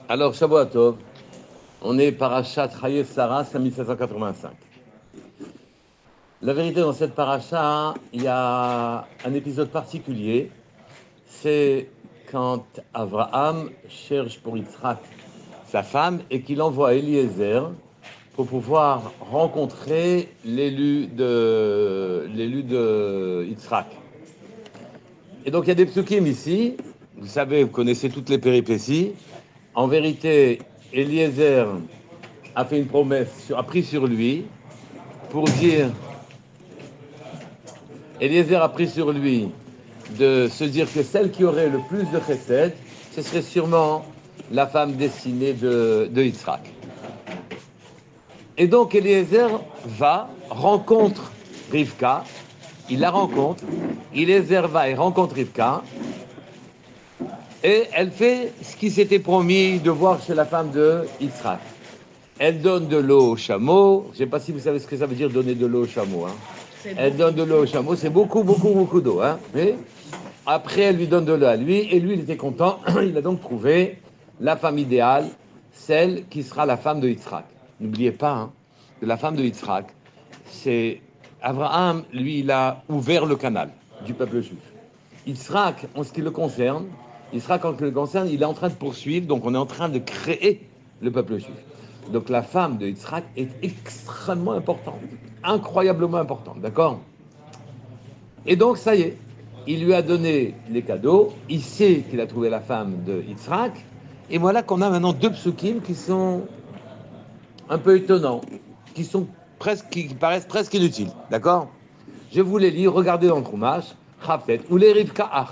Alors, Shavua Tov, on est parachat Chayei Sarah, 5785. La vérité, dans cette paracha, il y a un épisode particulier. C'est quand Abraham cherche pour Yitzhak sa femme et qu'il envoie Eliezer pour pouvoir rencontrer l'élu de Yitzhak. Et donc, il y a des psukim ici. Vous savez, vous connaissez toutes les péripéties. En vérité, Eliezer a fait une promesse, a pris sur lui pour dire, Eliezer a pris sur lui de se dire que celle qui aurait le plus de chesed, ce serait sûrement la femme destinée de Yitzhak. Et donc Eliezer rencontre Rivka, il la rencontre, Eliezer va et rencontre Rivka, et elle fait ce qui s'était promis de voir chez la femme de Yitzhak. Elle donne de l'eau au chameau. Je ne sais pas si vous savez ce que ça veut dire donner de l'eau au chameau. Hein. Elle donne de l'eau au chameau, c'est beaucoup d'eau. Hein. Mais après, elle lui donne de l'eau à lui, et lui, il était content. Il a donc trouvé la femme idéale, celle qui sera la femme de Yitzhak. N'oubliez pas hein, que la femme de Yitzhak, c'est Abraham, lui, il a ouvert le canal du peuple juif. Yitzhak, en ce qui le concerne, il est en train de poursuivre, donc on est en train de créer le peuple juif. Donc la femme de Yitzhak est extrêmement importante, incroyablement importante, d'accord? Et donc ça y est, il lui a donné les cadeaux, il sait qu'il a trouvé la femme de Yitzhak, et voilà qu'on a maintenant deux psukim qui sont un peu étonnants, qui paraissent presque inutiles, d'accord? Je vous les lis, regardez dans le Chumash, Chafet, ou les Rivka Ach.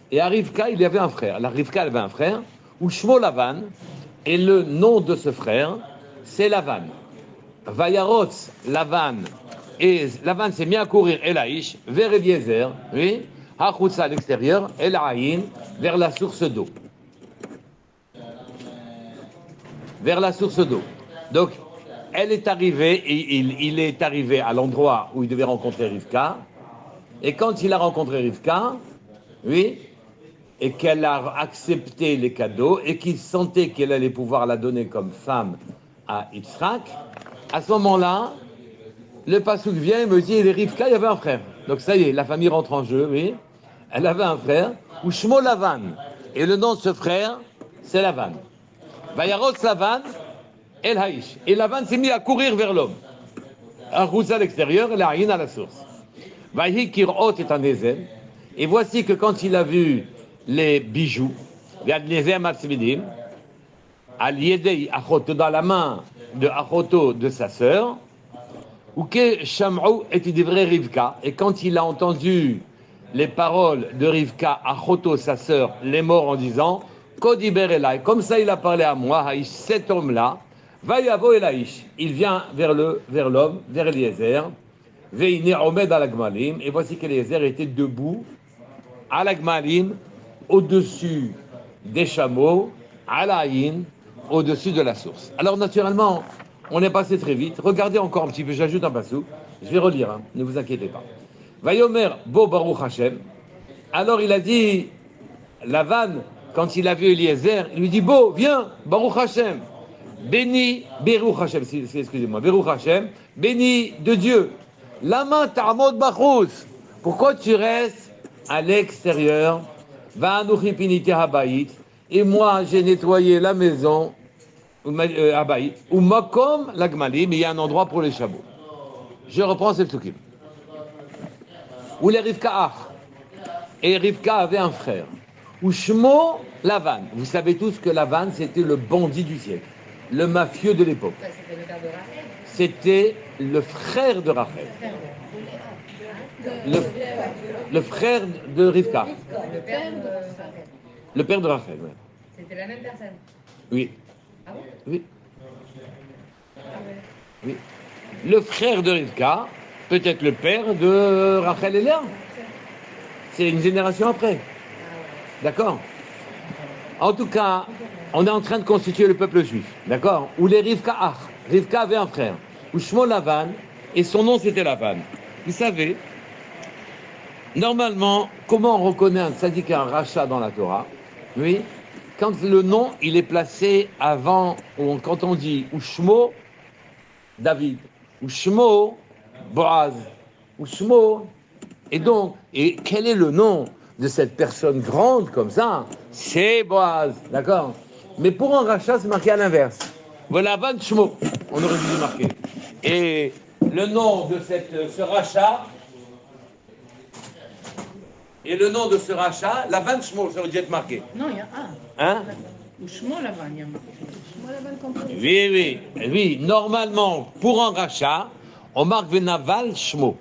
Et à Rivka, il y avait un frère. La Rivka, elle avait un frère, ou Shmo Lavan, et le nom de ce frère, c'est Lavan. Vayarotz Lavan. Et Lavan s'est mis à courir Elaïch, vers Eliezer, oui, Hachutza à l'extérieur, Elaïn, vers la source d'eau. Vers la source d'eau. Donc, elle est arrivée, et il est arrivé à l'endroit où il devait rencontrer Rivka. Et quand il a rencontré Rivka, oui, et qu'elle a accepté les cadeaux et qu'il sentait qu'elle allait pouvoir la donner comme femme à Yitzhak, à ce moment-là, le Passouk vient et me dit, et Rivka, il y avait un frère. Donc ça y est, la famille rentre en jeu, oui. Elle avait un frère, ou Shmo Lavan. Et le nom de ce frère, c'est Lavan. Vayarot Lavan, El Haïch. Et Lavan s'est mis à courir vers l'homme. Un rousse à l'extérieur et la haïn à la source. Vahi Kirot est un Ezel. Et voici que quand il a vu les bijoux, dans la main de Achoto, de sa sœur, et quand il a entendu les paroles de Rivka, Achoto, sa sœur, les morts en disant, comme ça il a parlé à moi, Haïch, cet homme-là, Vayavo Elaïch, il vient vers l'homme, vers Eliezer, Veine Omed à la Gmalim, et voici qu'Eliezer était debout à la Gmalim, au-dessus des chameaux, à la haïn, au-dessus de la source. Alors naturellement, on est passé très vite. Regardez encore un petit peu, j'ajoute un passou. Je vais relire, hein, ne vous inquiétez pas. Vayomer bo Baruch Hashem. Alors il a dit, Lavan, quand il a vu Eliezer, il lui dit, Bo, viens, Baruch Hashem. Béni, Baruch Hashem, excusez-moi, Baruch Hashem, béni de Dieu. Lama ta'amod bachous. Pourquoi tu restes à l'extérieur? Et moi j'ai nettoyé la maison Abaït ou Makom Lagmalim, il y a un endroit pour les chameaux. Je reprends cette psukim. Où les Rivka Ach, et Rivka avait un frère. Ou Shmo Lavan. Vous savez tous que Lavan c'était le bandit du siècle, le mafieux de l'époque. C'était le frère de Rachel. Le frère de Rivka. Le père de Rachel. Ouais. C'était la même personne. Oui. Ah bon? Oui. Oui. Le frère de Rivka, peut-être le père de Rachel et Léa. C'est une génération après. D'accord? En tout cas, on est en train de constituer le peuple juif. D'accord? Où les Rivka Ach. Rivka avait un frère. Où Shmo Lavan, et son nom c'était Lavan. Vous savez, normalement, comment on reconnaît un tzaddik et un rachat dans la Torah? Oui, quand le nom, il est placé avant, quand on dit Ushmo, David, Ushmo, Boaz, Ushmo, et donc, et quel est le nom de cette personne grande comme ça? C'est Boaz, d'accord? Mais pour un rachat, c'est marqué à l'inverse. Voilà, Van Shmo, on aurait dû le marquer. Et le nom de ce rachat, la Van Shmo, ça aurait dû être marqué. Non, il y a un. Hein? Ou Shmo Lavan, il y a marqué. Shmo Lavan compris. Oui, normalement, pour un rachat, on marque Naval Shmo.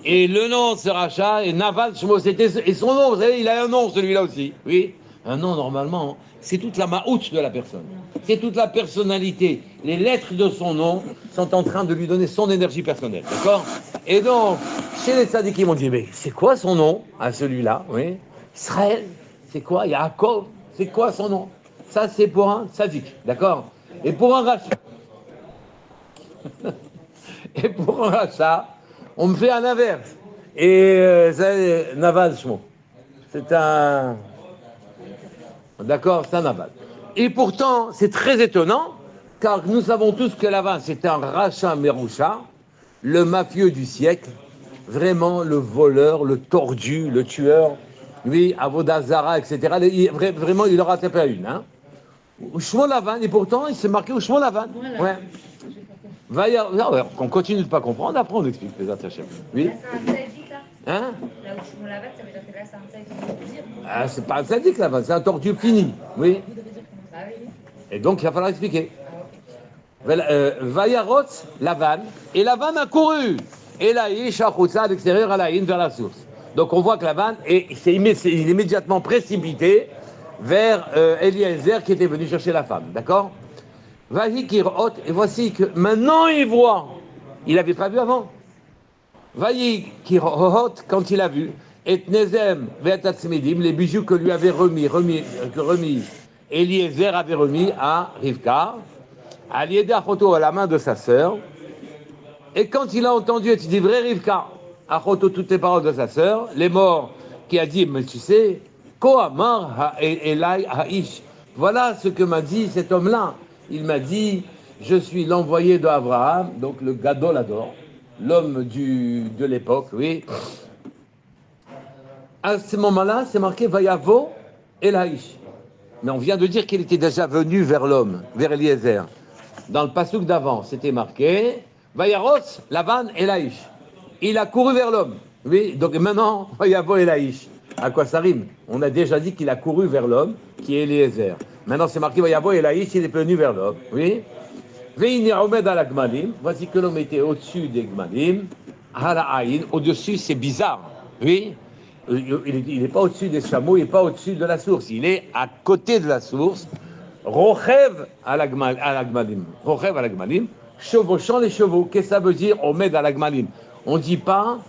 Et le nom de ce rachat est Naval Shmo, et son nom, vous savez, il a un nom celui-là aussi. Oui, un nom normalement, c'est toute la maout de la personne. C'est toute la personnalité. Les lettres de son nom sont en train de lui donner son énergie personnelle, d'accord? Et donc, chez les tzadikim, on dit, mais c'est quoi son nom à celui-là? Oui, Israël, c'est quoi? Yaakov, c'est quoi son nom? Ça, c'est pour un tzadik, d'accord? Et pour un rachat, on me fait un inverse. Et c'est Naval Shmo. C'est un... D'accord, c'est un Naval. Et pourtant, c'est très étonnant, car nous savons tous que Lavan, c'était un rachat Merusha, le mafieux du siècle, vraiment le voleur, le tordu, le tueur, lui, Avodazara, etc. Vraiment, il aura tapé à une. Hein. Shmo Lavan, et pourtant, il s'est marqué au Shmo Lavan. Voilà. Ouais. On continue de ne pas comprendre, après on explique les attachés. Oui. Hein? Là où Shmo Lavan, ça veut dire que là, c'est un tzaddik. Ah, c'est pas un tzaddik là-bas, c'est un tordu fini. Oui. Ah oui. Et donc il va falloir expliquer. Vayarot, Lavan, et Lavan a couru. Et là, il est à l'extérieur, à la Haïn, vers la source. Donc on voit que Lavan il est immédiatement précipité vers Eliezer qui était venu chercher la femme. D'accord? Vayikirot, et voici que maintenant il voit. Il n'avait pas vu avant. Vayikirot, quand il a vu, et Nezem, Ve'atatzmedim, les bijoux que lui avait remis, Eliezer avait remis à Rivka, à Liéda Achoto, à la main de sa sœur. Et quand il a entendu, il dit, vrai Rivka, Achoto, toutes les paroles de sa sœur, les morts, qui a dit, mais tu sais, Kohamar Elai Haish, voilà ce que m'a dit cet homme-là. Il m'a dit, je suis l'envoyé d'Abraham, donc le Gadolador, l'homme de l'époque, oui. À ce moment-là, c'est marqué Vayavo Elhaïsh. Mais on vient de dire qu'il était déjà venu vers l'homme, vers Eliezer. Dans le passouk d'avant, c'était marqué Vayaros, Lavan Elhaïsh. Il a couru vers l'homme. Oui, donc maintenant, Vayavo Elhaïsh. À quoi ça rime? On a déjà dit qu'il a couru vers l'homme, qui est Eliezer. Maintenant, c'est marqué Vayavo Elhaïsh, il est venu vers l'homme. Oui. Veini Omed ala Gmalim. Voici que l'homme était au-dessus des Gmalim. Hala Aïn. Au-dessus, c'est bizarre. Oui. Il n'est pas au-dessus des chameaux, il n'est pas au-dessus de la source. Il est à côté de la source. Rochev à la Gmalim. Rochev à la Gmalim. Chevauchant les chevaux. Qu'est-ce que ça veut dire Omed à la Gmalim? On ne dit pas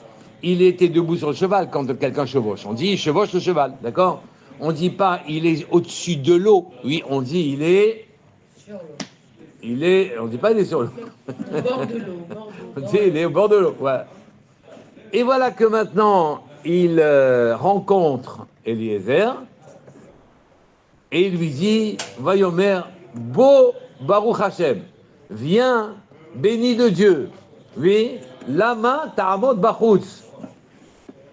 il était debout sur le cheval quand quelqu'un chevauche. On dit il chevauche le cheval. D'accord? On ne dit pas il est au-dessus de l'eau. Oui, on dit il est. Sur l'eau. On ne dit pas il est sur l'eau. Au bord de l'eau. On dit il est au bord de l'eau. Ouais. Et voilà que maintenant, il rencontre Eliezer et il lui dit Vayomer, Bo Baruch Hashem, viens, béni de Dieu. Oui, Lama Ta'amod Bachutz.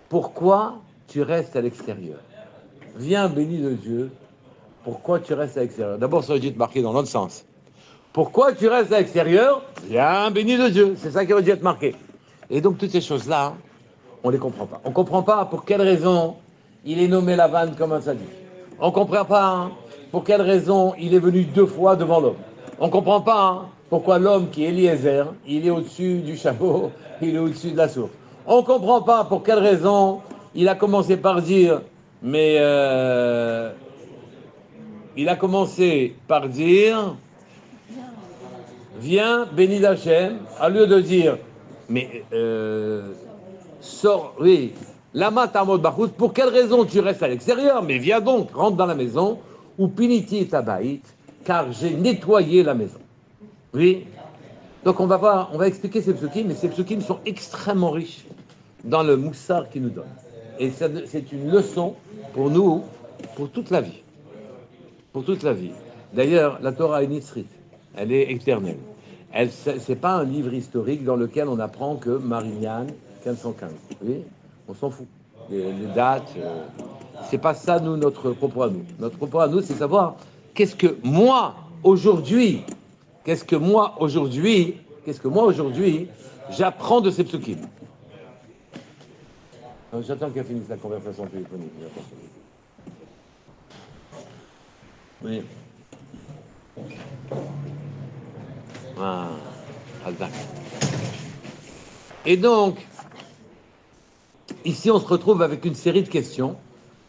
Pourquoi tu restes à l'extérieur? Viens, béni de Dieu. Pourquoi tu restes à l'extérieur? D'abord, ça aurait dû être marqué dans l'autre sens. Pourquoi tu restes à l'extérieur? Viens, béni de Dieu. C'est ça qui aurait dû être marqué. Et donc, toutes ces choses-là, on ne les comprend pas. On ne comprend pas pour quelle raison il est nommé Lavan comme un sadique. On ne comprend pas pour quelle raison il est venu 2 fois devant l'homme. On ne comprend pas pourquoi l'homme qui est Eliezer, il est au-dessus du chapeau, il est au-dessus de la source. On ne comprend pas pour quelle raison il a commencé par dire, mais il a commencé par dire, viens, béni d'Hachem, au lieu de dire, mais sors, oui, lama tamod bachut, pour quelle raison tu restes à l'extérieur? Mais viens donc, rentre dans la maison, ou piniti tabaït, car j'ai nettoyé la maison. Oui. Donc on va expliquer ces psukim, mais ces psukim sont extrêmement riches dans le moussard qu'ils nous donnent. Et c'est une leçon pour nous, pour toute la vie. pour toute la vie. D'ailleurs, la Torah est nitzrit, elle est éternelle. C'est pas un livre historique dans lequel on apprend que Marignane, 1515. Oui, on s'en fout. Les dates, c'est pas ça, nous, notre propos à nous. Notre propos à nous, c'est savoir qu'est-ce que moi, aujourd'hui, j'apprends de ces psukim. J'attends qu'elle finisse la conversation téléphonique. Oui. Ah, et donc, ici, on se retrouve avec une série de questions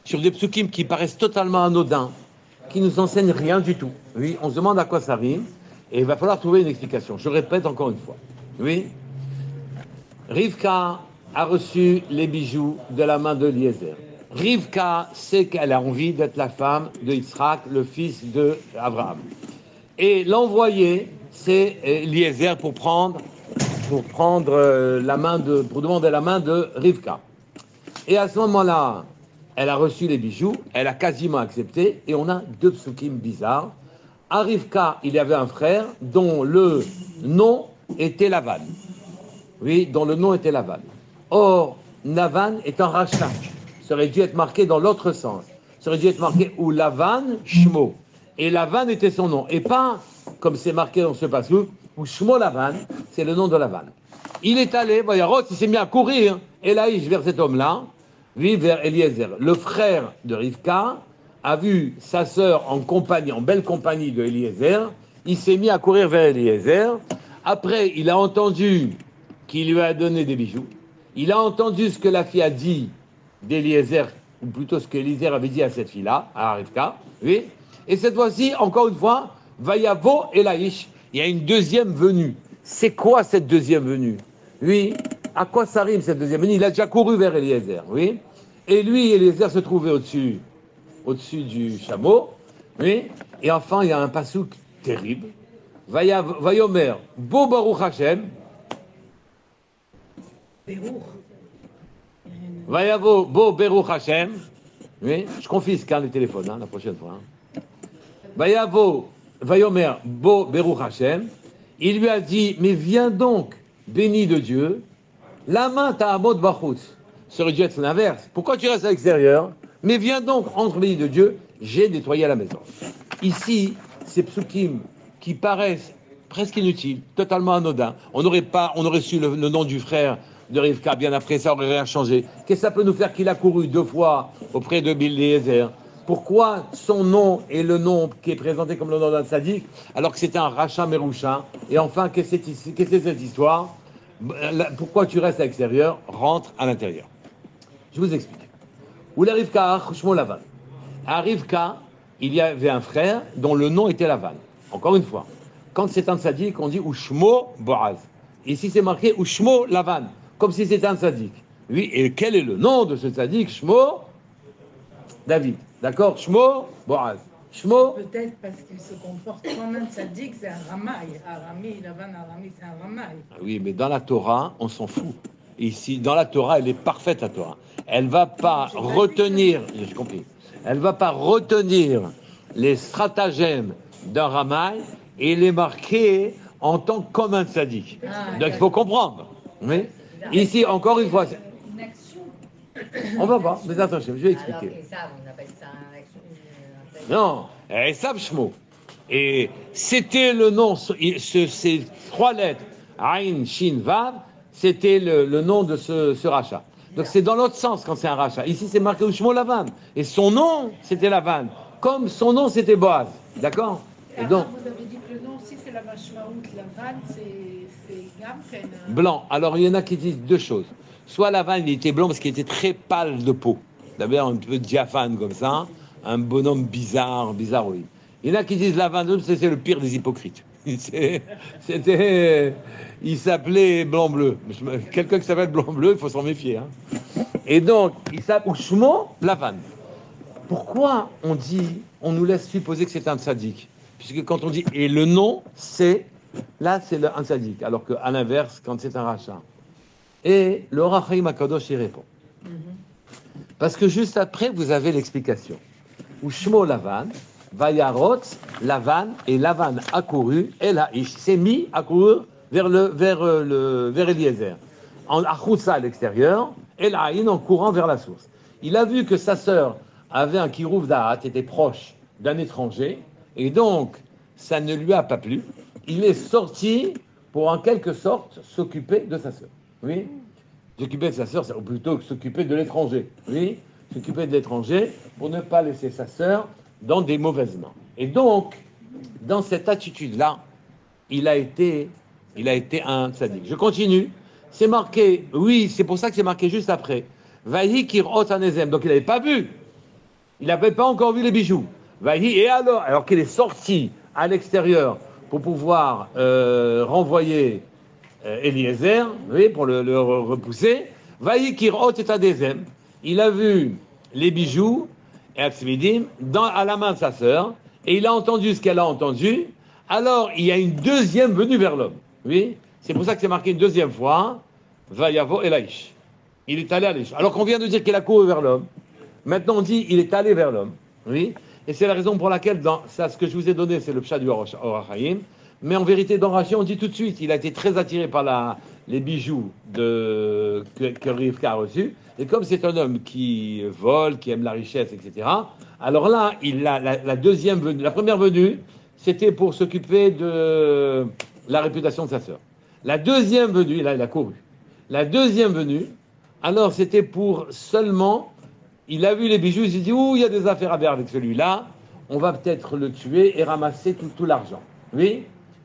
sur des psukim qui paraissent totalement anodins, qui nous enseignent rien du tout. Oui, on se demande à quoi ça rime, et il va falloir trouver une explication. Je répète encore une fois. Oui, Rivka a reçu les bijoux de la main de Eliezer. Rivka sait qu'elle a envie d'être la femme de Yitzhak, le fils de Abraham. Et l'envoyé, c'est Eliezer pour demander la main de Rivka. Et à ce moment-là, elle a reçu les bijoux, elle a quasiment accepté, et on a deux psukim bizarres. À Rivka, il y avait un frère dont le nom était Lavan. Oui, dont le nom était Lavan. Or, Lavan est un rachat. Ça aurait dû être marqué dans l'autre sens. Ça aurait dû être marqué ou Lavan, Shmo. Et Lavan était son nom. Et pas, comme c'est marqué dans ce passage, où Shmo Lavan, c'est le nom de Lavan. Il est allé, Vayaros, il s'est mis à courir, Elaïch, vers cet homme-là, oui, vers Eliezer. Le frère de Rivka a vu sa sœur en belle compagnie de Eliezer. Il s'est mis à courir vers Eliezer. Après, il a entendu qu'il lui a donné des bijoux. Il a entendu ce que la fille a dit d'Eliezer, ou plutôt ce qu'Eliezer avait dit à cette fille-là, à Rivka. Oui. Et cette fois-ci, encore une fois, Vayavo Elaïch. Il y a une deuxième venue. C'est quoi cette deuxième venue? Oui. À quoi ça rime cette deuxième venue? Il a déjà couru vers Eliezer, oui. Et lui, Eliezer se trouvait au-dessus du chameau, oui. Et enfin, il y a un pasouk terrible. Vayomer, Bo Baruch Hashem. Vayavo, Bo Baruch Hashem. Oui. Je confisque les téléphones la prochaine fois. Vayomer, Bo Baruch Hashem. Il lui a dit, mais viens donc, béni de Dieu. La main t'a amod bachutz. Ça aurait dû être l'inverse. Pourquoi tu restes à l'extérieur? Mais viens donc, entre béni de Dieu, j'ai nettoyé la maison. Ici, ces psukim qui paraissent presque inutiles, totalement anodins. On aurait su le nom du frère de Rivka, bien après, ça aurait rien changé. Qu'est-ce que ça peut nous faire qu'il a couru 2 fois auprès de Eliezer? Pourquoi son nom est le nom qui est présenté comme le nom d'un tzaddik, alors que c'était un rachat meroucha? Et enfin, qu'est-ce que c'est cette histoire? Pourquoi tu restes à l'extérieur? Rentre à l'intérieur. Je vous explique. Où la Rivka, Shmo Lavan. À Rivka, il y avait un frère dont le nom était Lavan. Encore une fois, quand c'est un tzaddik, on dit Ushmo Boaz. Ici, c'est marqué Ushmo Lavan, comme si c'était un tzaddik. Oui, et quel est le nom de ce tzaddik? Shmo David. D'accord? Shmo Boaz. Shmo. Peut-être parce qu'il se comporte comme un tzaddik, c'est un ramaï. Lavan, c'est un ramaï. Oui, mais dans la Torah, on s'en fout. Ici, dans la Torah, elle est parfaite, la Torah. Elle va pas retenir, j'ai compris, elle va pas retenir les stratagèmes d'un ramaï et les marquer en tant que comme un tzaddik. Donc il faut comprendre. Oui. Ici, encore une fois, on va voir, mais attention, je vais expliquer. Alors, Esav, on appelle ça un action. Non, Esav Shmo. Et c'était le nom, ces 3 lettres, Aïn, Shin, Vav, c'était le nom de ce rachat. Donc c'est dans l'autre sens quand c'est un rachat. Ici c'est marqué Ushmo Lavan. Et son nom c'était Lavan. Comme son nom c'était Boaz. D'accord? Et donc vous avez dit que le nom aussi c'est la Mashmaout. Lavan c'est Gamken. Blanc. Alors il y en a qui disent 2 choses. Soit Lavan il était blanc parce qu'il était très pâle de peau. D'abord un peu diaphane comme ça. Un bonhomme bizarre, oui. Il y en a qui disent Lavan, c'est le pire des hypocrites. Il s'appelait Blanc-Bleu. Quelqu'un qui s'appelle Blanc-Bleu, il faut s'en méfier. Et donc, il s'appelle Ushmo Lavan. Pourquoi on nous laisse supposer que c'est un tzaddik? Puisque quand on dit, et le nom, c'est un tzaddik. Alors qu'à l'inverse, quand c'est un rachat. Et le Or HaChaim HaKadosh y répond. Parce que juste après, vous avez l'explication. Ushmo Lavan, Vayarot, Lavan, et Lavan a couru, et Laïch s'est mis à courir vers Eliezer. En Achoussa à l'extérieur, et Laïn en courant vers la source. Il a vu que sa sœur avait un kirouv d'Ahat, était proche d'un étranger, et donc ça ne lui a pas plu. Il est sorti pour en quelque sorte s'occuper de sa sœur. Oui, s'occuper de sa sœur, c'est plutôt que s'occuper de l'étranger. Oui, s'occuper de l'étranger pour ne pas laisser sa sœur dans des mauvaises mains. Et donc, dans cette attitude-là, il a été un tzaddik. Je continue. C'est marqué, oui, c'est pour ça que c'est marqué juste après. Vahi kirot anezem. Donc il n'avait pas vu. Il n'avait pas encore vu les bijoux. Vahi, et alors qu'il est sorti à l'extérieur pour pouvoir renvoyer Eliezer, oui, pour le repousser. Vahi kirot et anezem. Il a vu les bijoux et Atzmidim à la main de sa sœur, et il a entendu ce qu'elle a entendu. Alors il y a une deuxième venue vers l'homme. Oui, c'est pour ça que c'est marqué une deuxième fois. Vayavo Elaïch. Il est allé à l'Ish. Alors qu'on vient de dire qu'il a couru vers l'homme. Maintenant on dit il est allé vers l'homme. Oui, et c'est la raison pour laquelle ça, ce que je vous ai donné, c'est le pshat du Orach Chaim. Mais en vérité, dans Rashi, on dit tout de suite, il a été très attiré par les bijoux que Rivka a reçus. Et comme c'est un homme qui vole, qui aime la richesse, etc., alors là, la deuxième venue, la première venue, c'était pour s'occuper de la réputation de sa sœur. La deuxième venue, là, il a couru. La deuxième venue, alors c'était pour seulement, il a vu les bijoux, il s'est dit, ouh, il y a des affaires à faire avec celui-là, on va peut-être le tuer et ramasser tout l'argent. Oui?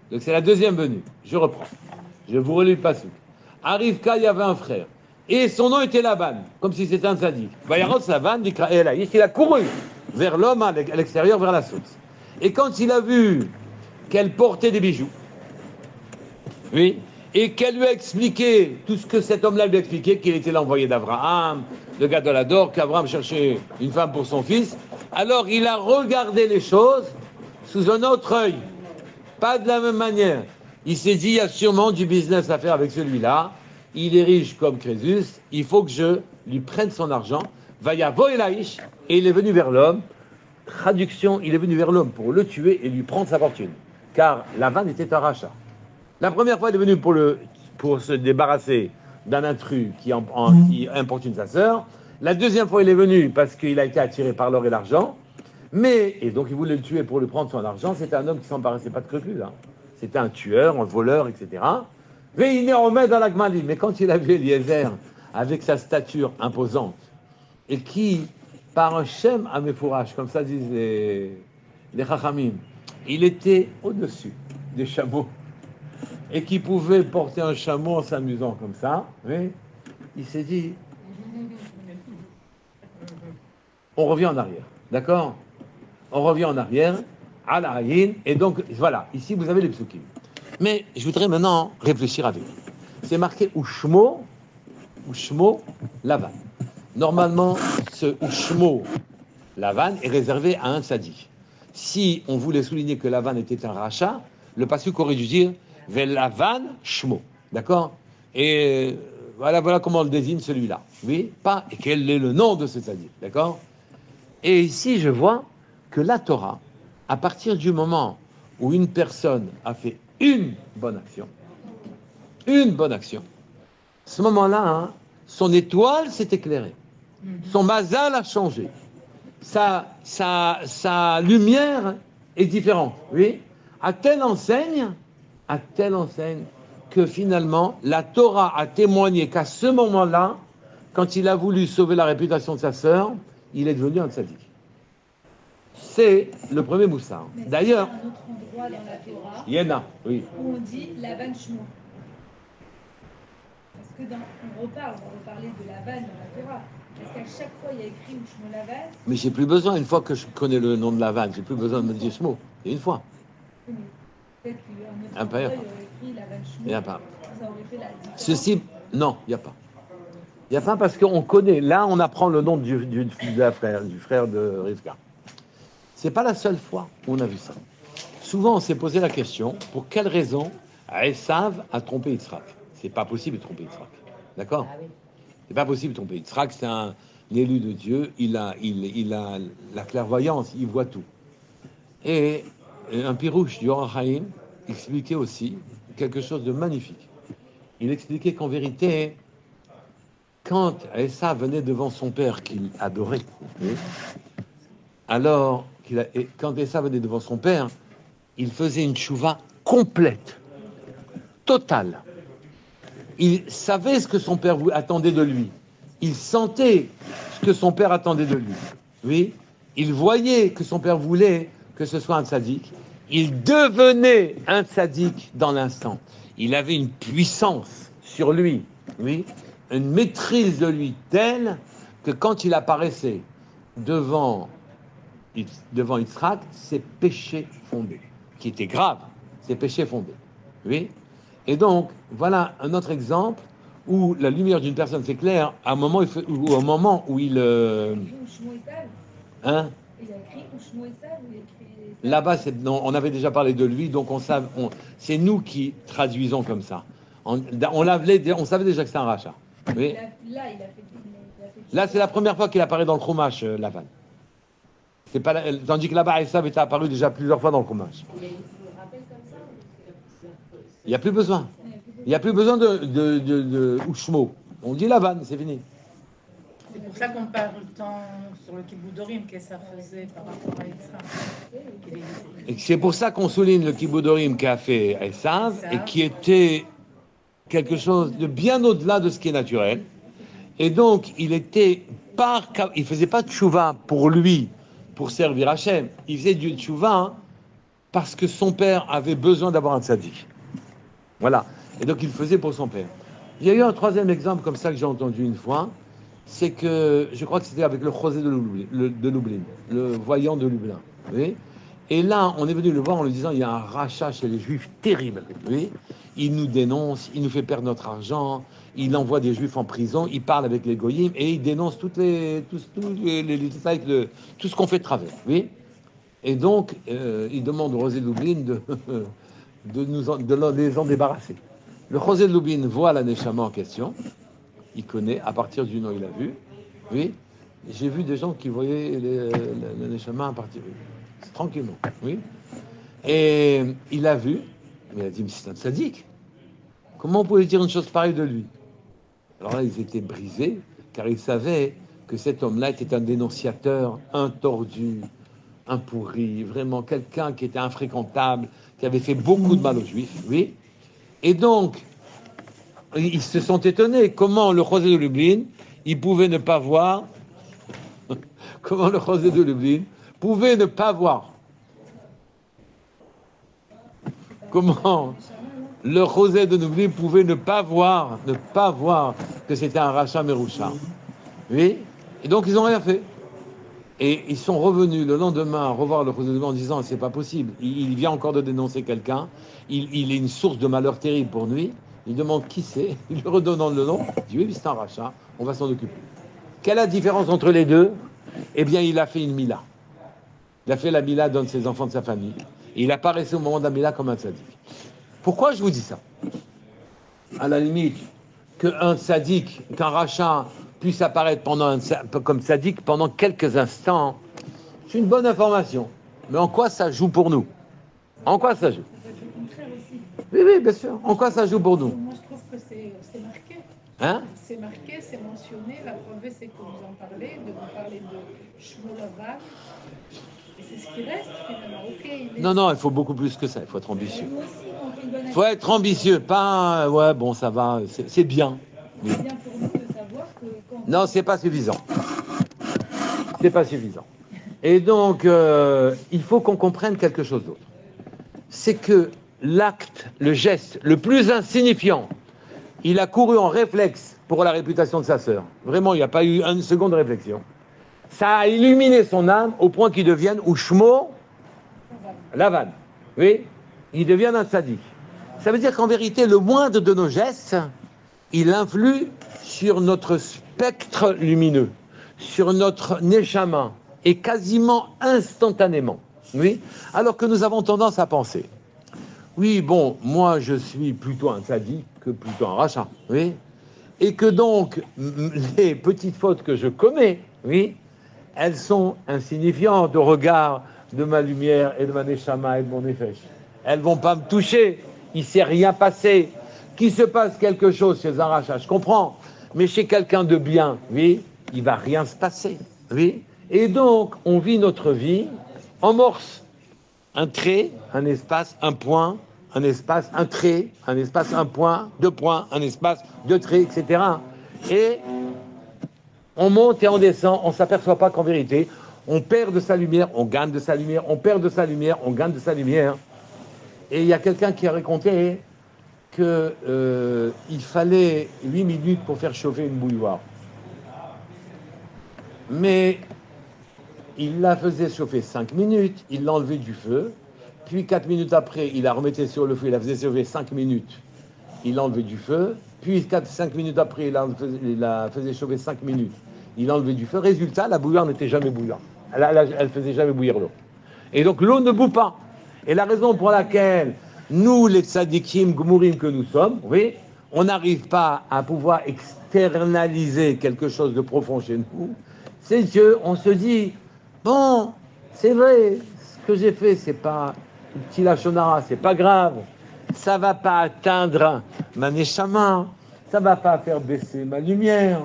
Donc c'est la deuxième venue. Je reprends. Je vous relis le passage. À Rivka, il y avait un frère. Et son nom était Laban, comme si c'était un sadique. Vayarot Laban, il a couru vers l'homme à l'extérieur, vers la source. Et quand il a vu qu'elle portait des bijoux, oui, et qu'elle lui a expliqué tout ce que cet homme-là lui a expliqué, qu'il était l'envoyé d'Abraham, le gars de l'Ador, qu'Abraham cherchait une femme pour son fils, alors il a regardé les choses sous un autre œil. Pas de la même manière. Il s'est dit, il y a sûrement du business à faire avec celui-là. Il est riche comme Crésus. Il faut que je lui prenne son argent. Vayavo Elaïch. Et il est venu vers l'homme. Traduction, il est venu vers l'homme pour le tuer et lui prendre sa fortune. Car Lavan était un rachat. La première fois, il est venu pour se débarrasser d'un intrus qui importune sa sœur. La deuxième fois, il est venu parce qu'il a été attiré par l'or et l'argent. Et donc il voulait le tuer pour lui prendre son argent. C'était un homme qui s'en paraissait pas de scrupules. Hein. C'était un tueur, un voleur, etc. Mais il est en main dans la Gmali. Mais quand il a vu Eliezer avec sa stature imposante et qui, par un shem à Mefourash, comme ça disent les Chachamim, il était au-dessus des chameaux et qui pouvait porter un chameau en s'amusant comme ça, oui, il s'est dit, on revient en arrière, d'accord? On revient en arrière, à la Haïn, et donc, voilà, ici vous avez les psukim. Mais je voudrais maintenant réfléchir avec vous. C'est marqué Ushmo Lavan. Normalement, ce Ushmo Lavan est réservé à un tzaddik. Si on voulait souligner que Lavan était un rachat, le pasuk aurait dû dire Velavan Shmo. D'accord? Et voilà comment on le désigne celui-là. Oui? Pas, et quel est le nom de ce tzaddik. D'accord? Et ici, je vois que la Torah, à partir du moment où une personne a fait une bonne action, ce moment-là, hein, son étoile s'est éclairée, son mazal a changé, sa lumière est différente, oui, à telle enseigne que finalement, la Torah a témoigné qu'à ce moment-là, quand il a voulu sauver la réputation de sa sœur, il est devenu un tzaddik. C'est le premier moussard. D'ailleurs, il y a un autre endroit dans la Torah, Yéna, oui. où on dit Lavan Shmo. Parce que on va reparler de Lavan dans la Torah. Parce qu'à chaque fois, il y a écrit Shmo Lavan. Mais j'ai plus besoin, une fois que je connais le nom de Lavan, j'ai plus besoin de me dire Shmo. C'est une fois. Oui, mais peut-être qu'un autre endroit, il y aurait écrit Lavan Shmo. Il n'y a pas. Ça aurait fait la différence. Ceci, non, il n'y a pas. Il n'y a pas parce qu'on connaît. Là, on apprend le nom du frère de Rivka. C'est pas la seule fois où on a vu ça. Souvent, on s'est posé la question, pour quelle raison Esav a trompé Yitzhak? C'est pas possible de tromper Yitzhak. D'accord? Ah oui. C'est pas possible de tromper Yitzhak, c'est un élu de Dieu, il a la clairvoyance, il voit tout. Et un pirouche du Or HaChaim expliquait aussi quelque chose de magnifique. Il expliquait qu'en vérité, quand Essa venait devant son père qu'il adorait, alors quand Essa venait devant son père, il faisait une tchouva complète, totale. Il savait ce que son père attendait de lui. Il sentait ce que son père attendait de lui. Oui, il voyait que son père voulait que ce soit un tzaddik. Il devenait un tzaddik dans l'instant. Il avait une puissance sur lui, oui, une maîtrise de lui telle que quand il apparaissait devant Yitzhak, ses péchés fondés, qui étaient graves, ses péchés fondés, oui. Et donc, voilà un autre exemple où la lumière d'une personne s'éclaire à un moment, ou au moment où il... Hein? Il a écrit Ushmoesal ou il a écrit... Là-bas, on avait déjà parlé de lui, donc c'est nous qui traduisons comme ça. On savait déjà que c'est un rachat. Oui. Là, c'est la première fois qu'il apparaît dans le Chumash, Lavan. C'est pas tandis que là-bas, Esav était apparu déjà plusieurs fois dans le Chumash. Il n'y a plus besoin. Il n'y a plus besoin de Ushmo. On dit Lavan, c'est fini. C'est pour ça qu'on parle tant sur le Kiboudorim que ça faisait par rapport à Esav. Et c'est pour ça qu'on souligne le Kiboudorim qu'a fait Esav et qui était quelque chose de bien au-delà de ce qui est naturel. Et donc, il faisait pas de tchouva pour lui, pour servir Hachem. Il faisait du tchouva parce que son père avait besoin d'avoir un tzaddik. Voilà. Et donc, il le faisait pour son père. Il y a eu un troisième exemple comme ça que j'ai entendu une fois. C'est que, je crois que c'était avec le José de Lublin, le voyant de Lublin. Oui. Et là, on est venu le voir en lui disant, il y a un rachat chez les Juifs terrible. Oui. Il nous dénonce, il nous fait perdre notre argent, il envoie des Juifs en prison, il parle avec les goyim et il dénonce tous les détails, tout ce qu'on fait de travers. Oui. Et donc, il demande au José de Lublin de les en débarrasser. Le José de Lublin voit la Neshama en question. Il connaît, à partir du nom, il a vu. Oui, j'ai vu des gens qui voyaient le Neshama à partir tranquillement. Oui, et il a vu, mais il a dit, mais c'est un tzaddik. Comment on pouvait dire une chose pareille de lui? Alors là, ils étaient brisés, car ils savaient que cet homme-là était un dénonciateur, un tordu, un pourri, vraiment quelqu'un qui était infréquentable, qui avait fait beaucoup de mal aux Juifs. Oui, et donc, ils se sont étonnés comment le José de Lublin, il pouvait ne pas voir, comment le José de Lublin pouvait ne pas voir, comment le José de Lublin pouvait ne pas voir que c'était un rachat Merusha. Oui, et donc ils n'ont rien fait. Et ils sont revenus le lendemain revoir le José de Lublin en disant c'est pas possible, il vient encore de dénoncer quelqu'un, il est une source de malheur terrible pour lui. Il demande qui c'est, il lui redonne le nom, il dit oui, c'est un rachat, on va s'en occuper. Quelle est la différence entre les deux? Eh bien, il a fait une mila. Il a fait la mila d'un de ses enfants de sa famille. Et il apparaissait au moment de la mila comme un tzaddik. Pourquoi je vous dis ça? À la limite, qu'un tzaddik, qu'un rachat puisse apparaître comme tzaddik pendant quelques instants, c'est une bonne information. Mais en quoi ça joue pour nous? En quoi ça joue? Oui, oui, bien sûr. En quoi ça joue pour nous? Moi, je trouve que c'est marqué. Hein? C'est marqué, c'est mentionné. La preuve, c'est que vous en parlez, de vous parler de Shmuel. Et c'est ce qui reste, finalement. Non, il faut beaucoup plus que ça. Il faut être ambitieux. Il faut être ambitieux. Pas, ouais, bon, ça va, c'est bien. Oui. C'est bien pour nous de savoir que... Non, c'est pas suffisant. C'est pas suffisant. Et donc, il faut qu'on comprenne quelque chose d'autre. C'est que l'acte, le geste le plus insignifiant, il a couru en réflexe pour la réputation de sa sœur. Vraiment, il n'y a pas eu une seconde de réflexion. Ça a illuminé son âme au point qu'il devienne Ushmo Lavan. Oui, il devient un tzaddik. Ça veut dire qu'en vérité, le moindre de nos gestes, il influe sur notre spectre lumineux, sur notre neshama, et quasiment instantanément. Oui, alors que nous avons tendance à penser. Oui, bon, moi je suis plutôt un tzaddik que plutôt un rachat, oui, et que donc les petites fautes que je commets, oui, elles sont insignifiantes au regard de ma lumière et de ma neshama et de mon nefesh. Elles vont pas me toucher. Il s'est rien passé. Qu'il se passe quelque chose chez un rachat, je comprends. Mais chez quelqu'un de bien, oui, il va rien se passer. Oui. Et donc, on vit notre vie en morse. Un trait, un espace, un point, un espace, un trait, un espace, un point, deux points, un espace, deux traits, etc. Et on monte et on descend, on ne s'aperçoit pas qu'en vérité, on perd de sa lumière, on gagne de sa lumière, on perd de sa lumière, on gagne de sa lumière. Et il y a quelqu'un qui a raconté qu'il fallait 8 minutes pour faire chauffer une bouilloire. Mais il la faisait chauffer 5 minutes, il l'enlevait du feu, puis 4 minutes après, il la remettait sur le feu, il la faisait chauffer 5 minutes, il l'enlevait du feu, puis 5 minutes après, il la faisait chauffer 5 minutes, il l'enlevait du feu. Résultat, la bouilloire n'était jamais bouillante. Elle faisait jamais bouillir l'eau. Et donc l'eau ne bout pas. Et la raison pour laquelle nous, les tzadikim, gmourim que nous sommes, oui, on n'arrive pas à pouvoir externaliser quelque chose de profond chez nous, c'est qu'on se dit, bon, c'est vrai, ce que j'ai fait, c'est pas un petit lachonara, c'est pas grave, ça va pas atteindre ma neshama, ça va pas faire baisser ma lumière,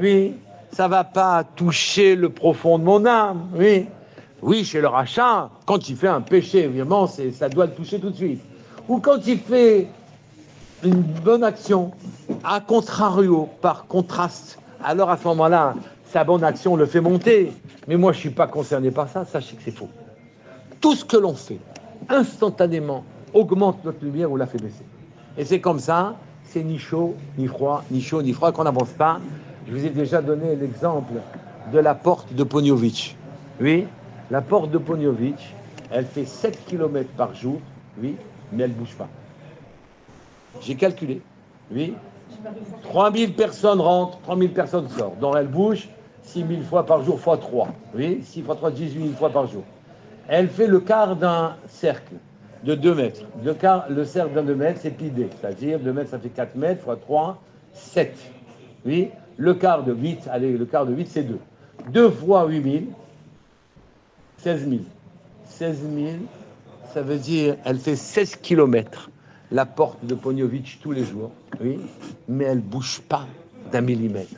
oui, ça va pas toucher le profond de mon âme, oui. Oui, chez le rachat, quand il fait un péché, évidemment, ça doit le toucher tout de suite. Ou quand il fait une bonne action, à contrario, par contraste, alors à ce moment-là, sa bonne action le fait monter. Mais moi, je ne suis pas concerné par ça, sachez que c'est faux. Tout ce que l'on fait, instantanément, augmente notre lumière ou la fait baisser. Et c'est comme ça, c'est ni chaud, ni froid, ni chaud, ni froid, qu'on n'avance pas. Je vous ai déjà donné l'exemple de la porte de Poniovitch. Oui, la porte de Poniovitch, elle fait 7 km par jour, oui, mais elle ne bouge pas. J'ai calculé, oui. 3000 personnes rentrent, 3000 personnes sortent. Donc elle bouge 6000 fois par jour, fois 3. Oui, 6 fois 3, 18 000 fois par jour. Elle fait le quart d'un cercle de 2 mètres. Le cercle d'un 2 mètres, c'est pidé. C'est-à-dire 2 mètres, ça fait 4 mètres, fois 3, 7. Oui, le quart de 8, allez, le quart de 8, c'est 2. 2 fois 8000, 16 000. 16 000, ça veut dire, elle fait 16 km, la porte de Poniovitch tous les jours, oui, mais elle ne bouge pas d'un millimètre.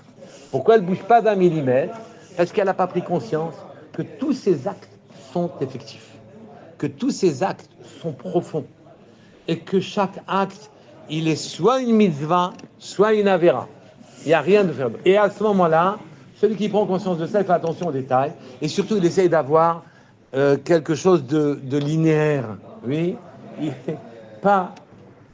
Pourquoi elle ne bouge pas d'un millimètre? Parce qu'elle n'a pas pris conscience que tous ces actes sont effectifs, que tous ces actes sont profonds, et que chaque acte, il est soit une mitzvah, soit une avéra. Il n'y a rien de faire. Et à ce moment-là, celui qui prend conscience de ça, il fait attention aux détails, et surtout, il essaye d'avoir quelque chose de linéaire, oui.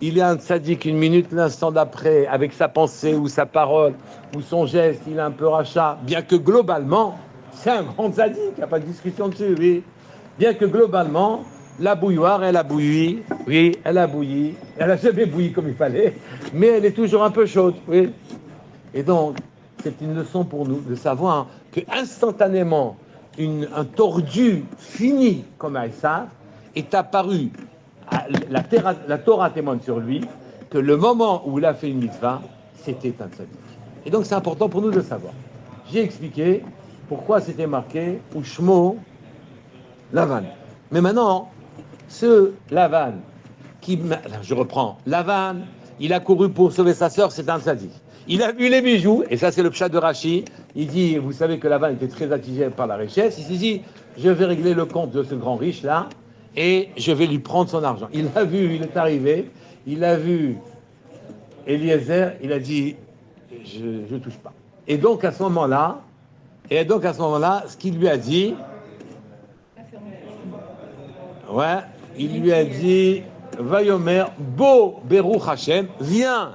Il est un tzaddik une minute, l'instant d'après, avec sa pensée ou sa parole ou son geste, il est un peu rachat, bien que globalement, c'est un grand tzaddik, il n'y a pas de discussion dessus, oui. Bien que globalement, la bouilloire, elle a bouilli, oui, elle a bouilli, elle n'a jamais bouilli comme il fallait, mais elle est toujours un peu chaude, oui. Et donc, c'est une leçon pour nous de savoir que instantanément, un tordu fini comme Aïssa est apparu. La Torah témoigne sur lui que le moment où il a fait une mitzvah, c'était un tzaddik. Et donc c'est important pour nous de savoir. J'ai expliqué pourquoi c'était marqué Ushmo Lavan. Mais maintenant, ce Lavan, je reprends, Lavan, il a couru pour sauver sa sœur, c'est un tzaddik. Il a vu les bijoux, et ça c'est le pshat de Rashi. Il dit, vous savez que Lavan était très attiré par la richesse. Il s'est dit, je vais régler le compte de ce grand riche-là, et je vais lui prendre son argent. Il a vu, il est arrivé, il a vu Eliezer, il a dit, je touche pas. Et donc à ce moment-là, ce qu'il lui a dit, il lui a dit, Vayomer, Bo Beruch Hashem, viens,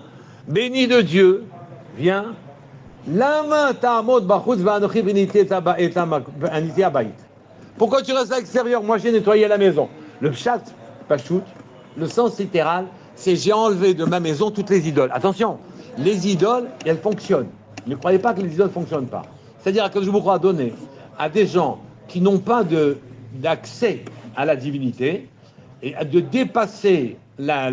béni de Dieu, viens. Pourquoi tu restes à l'extérieur? Moi j'ai nettoyé la maison. Le pshat, pachout, le sens littéral, c'est j'ai enlevé de ma maison toutes les idoles. Attention, les idoles, elles fonctionnent. Ne croyez pas que les idoles ne fonctionnent pas. C'est-à-dire que je vous crois donner à des gens qui n'ont pas d'accès à la divinité et de dépasser la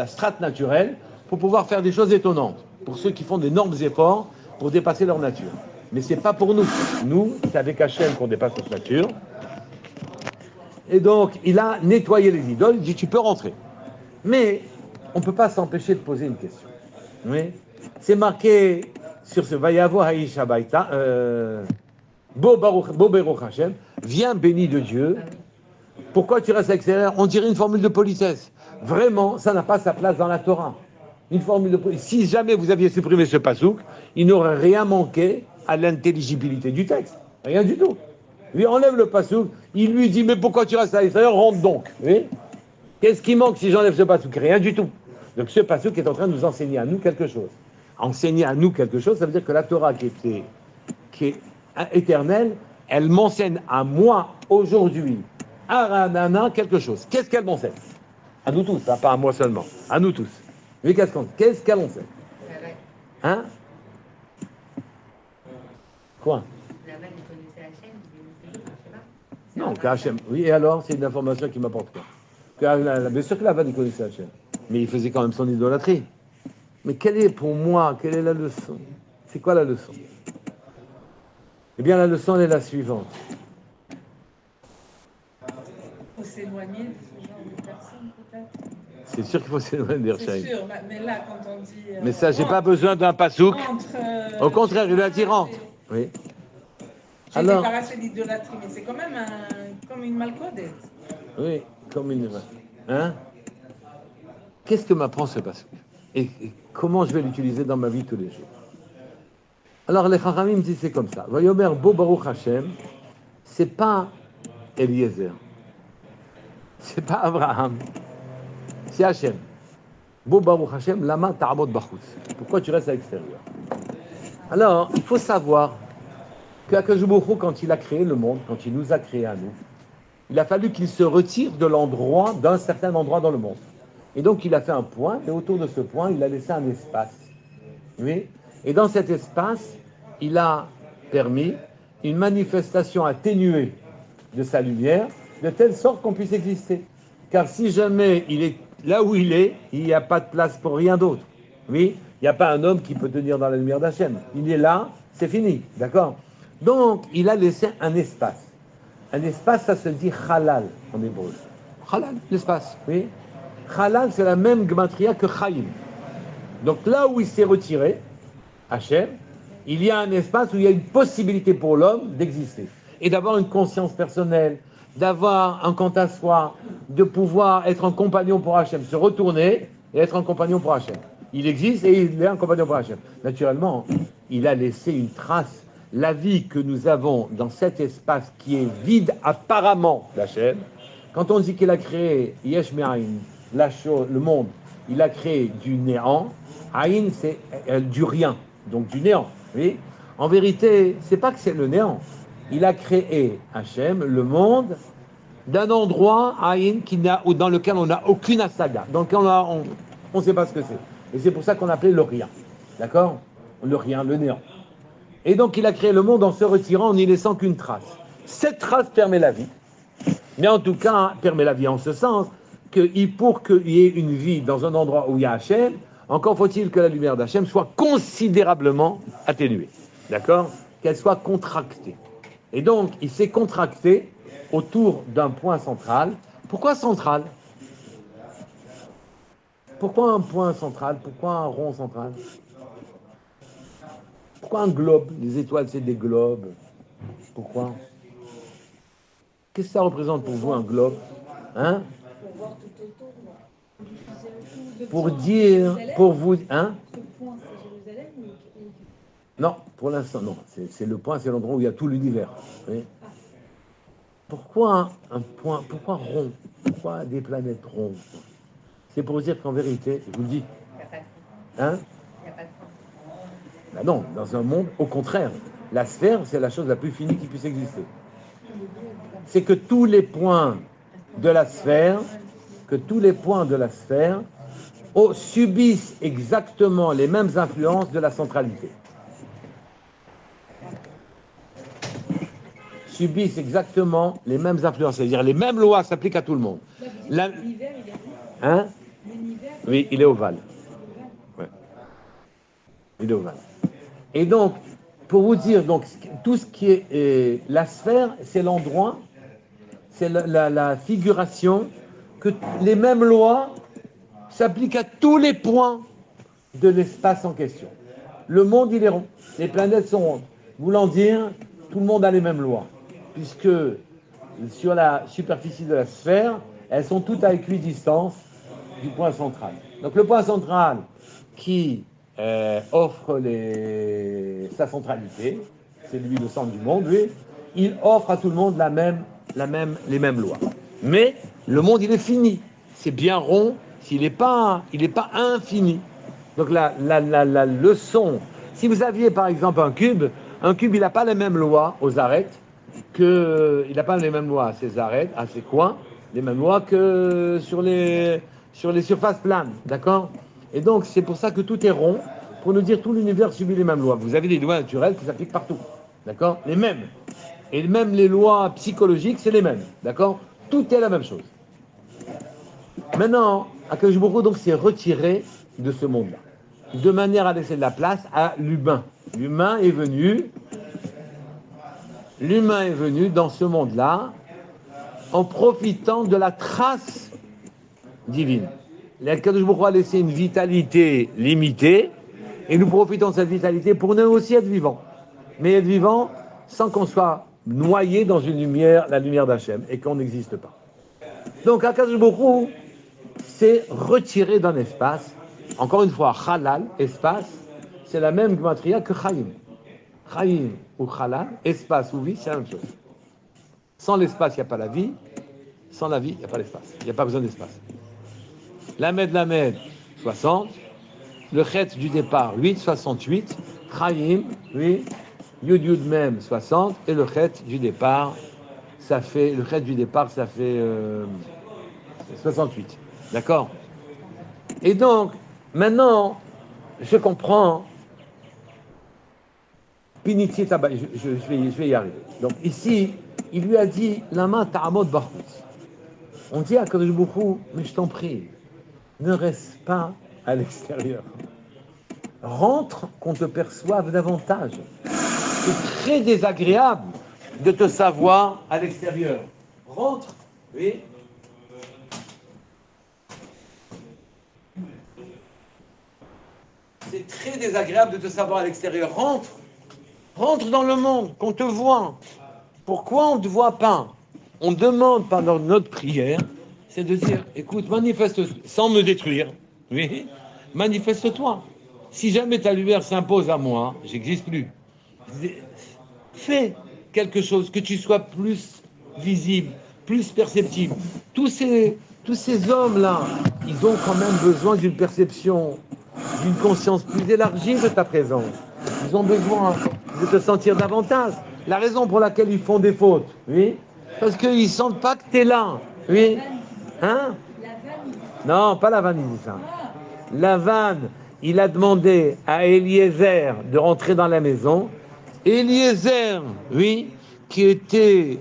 strate naturelle pour pouvoir faire des choses étonnantes. Pour ceux qui font d'énormes efforts pour dépasser leur nature. Mais ce n'est pas pour nous. Nous, c'est avec Hachem qu'on dépasse notre nature. Et donc, il a nettoyé les idoles, il dit, tu peux rentrer. Mais, on ne peut pas s'empêcher de poser une question. Oui. C'est marqué sur ce Vayavo Haïsh Habaïta, Bo Baruch Hashem, viens béni de Dieu. Pourquoi tu restes à l'extérieur? On dirait une formule de politesse. Vraiment, ça n'a pas sa place dans la Torah. Une formule de politesse. Si jamais vous aviez supprimé ce pasouk, il n'aurait rien manqué à l'intelligibilité du texte. Rien du tout. Lui enlève le pasouk, il lui dit, mais pourquoi tu restes à l'extérieur? Rentre donc. Oui. Qu'est-ce qui manque si j'enlève ce pasouk? Rien du tout. Donc ce pasouk est en train de nous enseigner à nous quelque chose. Enseigner à nous quelque chose, ça veut dire que la Torah qui est éternelle, elle m'enseigne à moi aujourd'hui, à Ranana, quelque chose. Qu'est-ce qu'elle m'enseigne? À nous tous, hein, pas à moi seulement. À nous tous. Mais qu'est-ce qu'elle enseigne? Hein? Quoi? Non, qu'Hachem. Oui, et alors, c'est une information qui m'apporte quoi? Bien sûr que Lavan, il connaissait Hachem. Mais il faisait quand même son idolâtrie. Mais quelle est la leçon? C'est quoi la leçon? Eh bien, la leçon, elle est la suivante. Il faut s'éloigner de ce genre de personnes, peut-être. C'est sûr qu'il faut s'éloigner des Rechaïm. C'est sûr, mais là, quand on dit... mais ça, j'ai pas besoin d'un pasouk. Au contraire, il a dit rentre. Oui. J'ai débarrassé de l'idolâtrie, mais c'est quand même comme une malcodette. Oui, comme une... Hein? Qu'est-ce que m'apprend ce pasouk? Et comment je vais l'utiliser dans ma vie tous les jours? Alors les Chachamim disent c'est comme ça. Vayomer Bo Baruch Hashem, c'est pas Eliezer, c'est pas Abraham, c'est Hashem. Bo Baruch Hashem, lama ta'amod bachutz. Pourquoi tu restes à l'extérieur? Alors il faut savoir qu'Akadosh Baruch Hu, quand il a créé le monde, quand il nous a créés à nous, il a fallu qu'il se retire de l'endroit, d'un certain endroit dans le monde. Et donc il a fait un point, et autour de ce point, il a laissé un espace. Oui. Et dans cet espace, il a permis une manifestation atténuée de sa lumière, de telle sorte qu'on puisse exister. Car si jamais il est là où il n'y a pas de place pour rien d'autre. Oui, il n'y a pas un homme qui peut tenir dans la lumière d'Hachem. Il est là, c'est fini, d'accord? Donc, il a laissé un espace. Un espace, ça se dit halal en hébreu. Halal, l'espace, oui. Halal, c'est la même gematria que Chaim. Donc là où il s'est retiré, Hachem, il y a un espace où il y a une possibilité pour l'homme d'exister. Et d'avoir une conscience personnelle, d'avoir un quant à soi, de pouvoir être un compagnon pour Hachem, se retourner et être un compagnon pour Hachem. Il existe et il est un compagnon pour Hachem. Naturellement, il a laissé une trace. La vie que nous avons dans cet espace qui est vide apparemment d'Hachem, quand on dit qu'il a créé Yesh Me'ayin, le monde, il a créé du néant. Aïn, c'est du rien, donc du néant. Oui. En vérité, c'est pas que c'est le néant. Il a créé, Hachem, le monde d'un endroit, Aïn, dans lequel on n'a aucune asaga, dans lequel on ne sait pas ce que c'est. Et c'est pour ça qu'on appelait le rien. D'accord? Le rien, le néant. Et donc il a créé le monde en se retirant, en n'y laissant qu'une trace. Cette trace permet la vie. Mais en tout cas, permet la vie en ce sens que pour qu'il y ait une vie dans un endroit où il y a Hachem, encore faut-il que la lumière d'Hachem soit considérablement atténuée. D'accord? Qu'elle soit contractée. Et donc, il s'est contracté autour d'un point central. Pourquoi central? Pourquoi un point central? Pourquoi un rond central? Pourquoi un globe? Les étoiles, c'est des globes. Pourquoi? Qu'est-ce que ça représente pour vous, un globe? Hein? Pour dire, pour vous... Hein? Non, pour l'instant, non. C'est le point, c'est l'endroit où il y a tout l'univers. Oui. Pourquoi un point? Pourquoi rond? Pourquoi des planètes rondes? C'est pour dire qu'en vérité, je vous le dis... Hein? Ben non, dans un monde, au contraire, la sphère, c'est la chose la plus finie qui puisse exister. C'est que tous les points de la sphère, subissent exactement les mêmes influences de la centralité. Subissent exactement les mêmes influences, c'est-à-dire les mêmes lois s'appliquent à tout le monde. L'univers, il est hein? Oui, il est ovale. Ouais. Il est ovale. Et donc, pour vous dire, donc, tout ce qui est la sphère, c'est l'endroit c'est la figuration que les mêmes lois s'appliquent à tous les points de l'espace en question. Le monde, il est rond. Les planètes sont rondes. Voulant dire, tout le monde a les mêmes lois. Puisque sur la superficie de la sphère, elles sont toutes à équidistance du point central. Donc le point central qui offre sa centralité, c'est lui le centre du monde, lui, il offre à tout le monde les mêmes lois. Mais le monde, il est fini. C'est bien rond, il n'est pas infini. Donc la leçon, si vous aviez par exemple un cube, il n'a pas les mêmes lois aux arêtes, il n'a pas les mêmes lois à ses arêtes, à ses coins, les mêmes lois que sur les surfaces planes, d'accord? Et donc c'est pour ça que tout est rond, pour nous dire tout l'univers subit les mêmes lois. Vous avez des lois naturelles qui s'appliquent partout, d'accord? Les mêmes. Et même les lois psychologiques, c'est les mêmes, d'accord? Tout est la même chose. Maintenant, Akadosh Baruch Hu donc s'est retiré de ce monde-là, de manière à laisser de la place à l'humain. L'humain est venu dans ce monde-là en profitant de la trace divine. Akadosh Baruch Hu a laissé une vitalité limitée et nous profitons de cette vitalité pour nous aussi être vivants. Mais être vivants sans qu'on soit noyé dans une lumière, la lumière d'Hachem, et qu'on n'existe pas. Donc Akadosh Baruch Hu s'est retiré d'un espace. Encore une fois, Halal, espace, c'est la même gematria que Chaim. Chaim ou Halal, espace ou vie, c'est la même chose. Sans l'espace, il n'y a pas la vie. Sans la vie, il n'y a pas l'espace. Il n'y a pas besoin d'espace. Lamed, 60. Le chet du départ, 8, 68. Chaim, oui. Yud, Yud, Mem, 60. Et le chet du départ, ça fait 68. D'accord? Et donc, maintenant, je comprends. Piniti Taba, je vais y arriver. Donc ici, il lui a dit la main ta'amod barchutz. On dit à Kadosh Baruch Hu, mais je t'en prie, ne reste pas à l'extérieur. Rentre qu'on te perçoive davantage. C'est très désagréable de te savoir à l'extérieur. Rentre, oui. C'est très désagréable de te savoir à l'extérieur. Rentre dans le monde, qu'on te voit. Pourquoi on ne te voit pas? On demande pendant notre prière, c'est de dire, écoute, manifeste, sans me détruire, oui, manifeste-toi. Si jamais ta lumière s'impose à moi, j'existe plus. Fais quelque chose, que tu sois plus visible, plus perceptible. Tous ces hommes-là, ils ont quand même besoin d'une perception, d'une conscience plus élargie de ta présence. Ils ont besoin de te sentir davantage. La raison pour laquelle ils font des fautes, oui, parce qu'ils ne sentent pas que tu es là, oui. Hein? Non, pas la vanne, il dit ça. La vanne, il a demandé à Eliezer de rentrer dans la maison. Eliezer, oui, qui était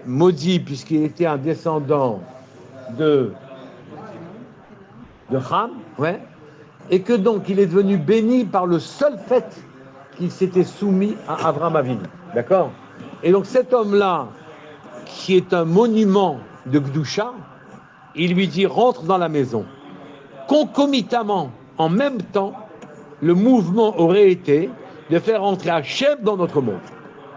maudit puisqu'il était un descendant de Ham, ouais, et que donc il est devenu béni par le seul fait qu'il s'était soumis à Abraham Avinu. D'accord? Et donc cet homme-là, qui est un monument de Gdusha, il lui dit rentre dans la maison. Concomitamment, en même temps, le mouvement aurait été de faire rentrer Hachem dans notre monde.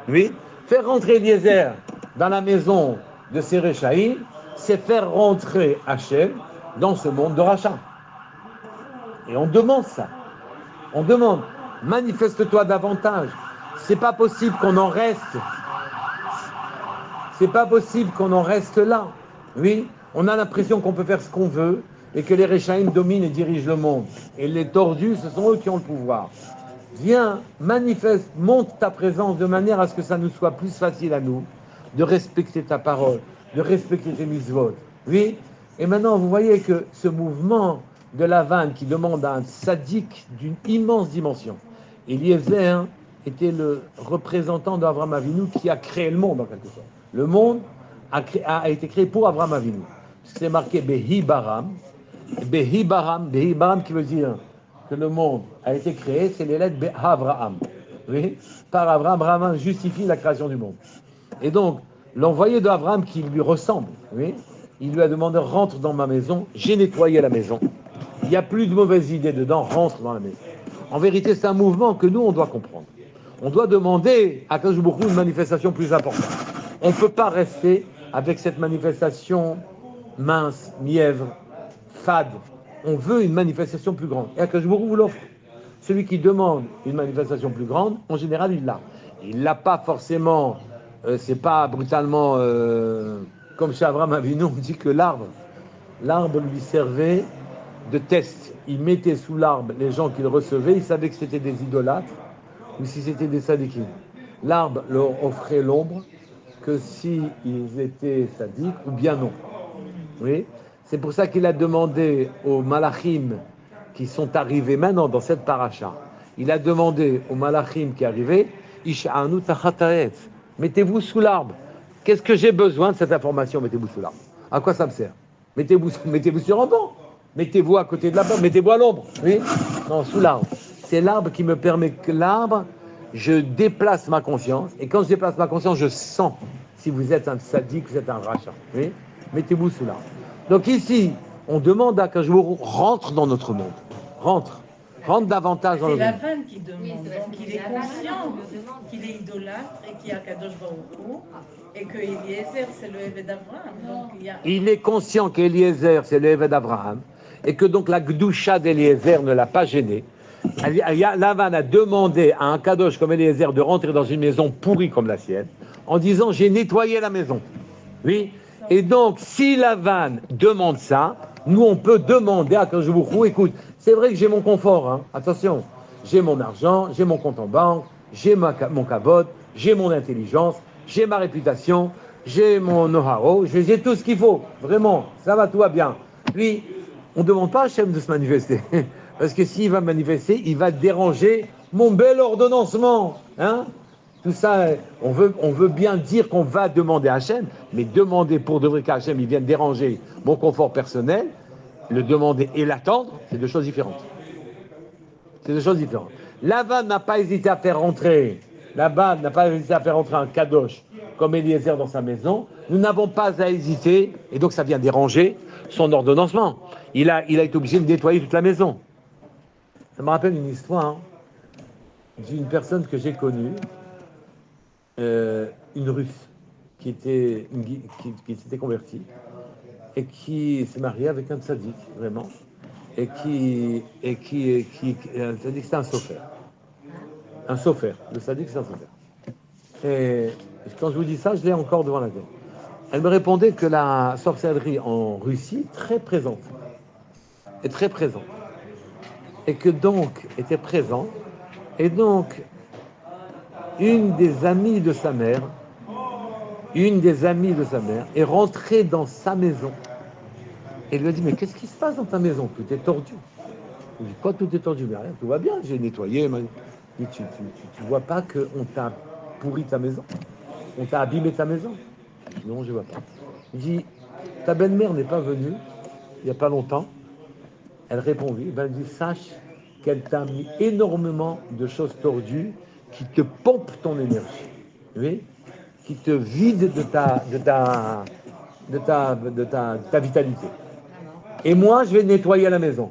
Oui, faire rentrer Eliezer dans la maison de Séréchaïm, c'est faire rentrer Hachem dans ce monde de rachat. Et on demande ça. On demande, manifeste-toi davantage. C'est pas possible qu'on en reste. C'est pas possible qu'on en reste là. Oui, on a l'impression qu'on peut faire ce qu'on veut et que les Réchaïm dominent et dirigent le monde. Et les tordus, ce sont eux qui ont le pouvoir. Viens, manifeste, montre ta présence de manière à ce que ça nous soit plus facile à nous de respecter ta parole, de respecter tes mitzvot. Oui, et maintenant vous voyez que ce mouvement de la vanne qui demande à un sadique d'une immense dimension. Eliezer était le représentant d'Abraham Avinu qui a créé le monde en quelque sorte. Le monde a été créé pour Abraham Avinu. C'est marqué Behi Baram. Behi Baram qui veut dire que le monde a été créé, c'est les lettres Be'avraham. Oui, par Abraham, Abraham justifie la création du monde. Et donc, L'envoyé d'Abraham qui lui ressemble, oui, il lui a demandé rentre dans ma maison, j'ai nettoyé la maison. Il n'y a plus de mauvaises idées dedans, rentre dans la maison. En vérité, c'est un mouvement que nous, on doit comprendre. On doit demander à Kadosh Baruch Hu une manifestation plus importante. On ne peut pas rester avec cette manifestation mince, mièvre, fade. On veut une manifestation plus grande. Et Kadosh Baruch Hu vous l'offre. Celui qui demande une manifestation plus grande, en général, il l'a. Il ne l'a pas forcément, c'est pas brutalement, comme chez Abraham Avinu, on dit que l'arbre lui servait de test. Il mettait sous l'arbre les gens qu'il recevait, il savait que c'était des idolâtres ou si c'était des sadikim. L'arbre leur offrait l'ombre que s'ils étaient sadiques ou bien non. Oui. C'est pour ça qu'il a demandé aux malachim qui sont arrivés maintenant dans cette paracha, il a demandé aux malachim qui arrivaient, Ish'anu tachat, mettez-vous sous l'arbre. Qu'est-ce que j'ai besoin de cette information? Mettez-vous sous l'arbre. À quoi ça me sert? Mettez-vous sur un banc. Mettez-vous à côté de la banque, mettez-vous à l'ombre. Oui? Non, sous l'arbre. C'est l'arbre qui me permet que l'arbre, je déplace ma conscience. Et quand je déplace ma conscience, je sens si vous êtes un sadique, vous êtes un rachat. Oui? Mettez-vous sous l'arbre. Donc ici, on demande à Kadosh Baruch Hu rentre dans notre monde. Rentre davantage dans le monde. C'est la vanne qui demande. Donc il est conscient qu'il est idolâtre et qu'il y a Kadosh Baruch Hu et que Eliezer c'est le Eved d'Abraham. Il est conscient qu'Eliezer c'est le Eved d'Abraham et que donc la Gdusha d'Eliezer ne l'a pas gêné. Lavan a demandé à un Kadosh comme Eliezer de rentrer dans une maison pourrie comme la sienne en disant j'ai nettoyé la maison. Oui. Et donc si Lavan demande ça, nous on peut demander à Kadosh Baruch Hu, écoute, c'est vrai que j'ai mon confort, hein. Attention, j'ai mon argent, j'ai mon compte en banque, j'ai mon cabot, j'ai mon intelligence, j'ai ma réputation, j'ai mon know-how, j'ai tout ce qu'il faut, vraiment, ça va, tout va bien. Lui, on ne demande pas à Hachem de se manifester, parce que s'il va manifester, il va déranger mon bel ordonnancement, hein. Tout ça, on veut bien dire qu'on va demander à Hachem, mais demander pour de vrai qu'Hachem il vienne déranger mon confort personnel, le demander et l'attendre, c'est deux choses différentes. C'est deux choses différentes. Lavan n'a pas hésité à faire rentrer, un kadosh comme Eliezer dans sa maison. Nous n'avons pas à hésiter, et donc ça vient déranger son ordonnancement. Il a été obligé de nettoyer toute la maison. Ça me rappelle une histoire d'une personne que j'ai connue, une Russe qui s'était convertie et qui s'est mariée avec un tzaddik, vraiment, et qui un tzaddik, c'est un sofer. Un sofer. Le tzaddik, c'est un sofer. Et quand je vous dis ça, je l'ai encore devant la tête. Elle me répondait que la sorcellerie en Russie est très présente. Et que donc, était présente. Et donc, une des amies de sa mère est rentrée dans sa maison. Et lui a dit, mais qu'est-ce qui se passe dans ta maison? Tout est tordu. Il dit, quoi, tout est tordu? Mais rien, tout va bien, j'ai nettoyé. Mais tu vois pas qu'on t'a pourri ta maison? On t'a abîmé ta maison? Non, je vois pas. Il dit, ta belle-mère n'est pas venue il n'y a pas longtemps. Elle répond oui. Ben, elle dit, sache qu'elle t'a mis énormément de choses tordues qui te pompent ton énergie. Oui? Qui te vide de ta vitalité. Et moi, je vais nettoyer la maison.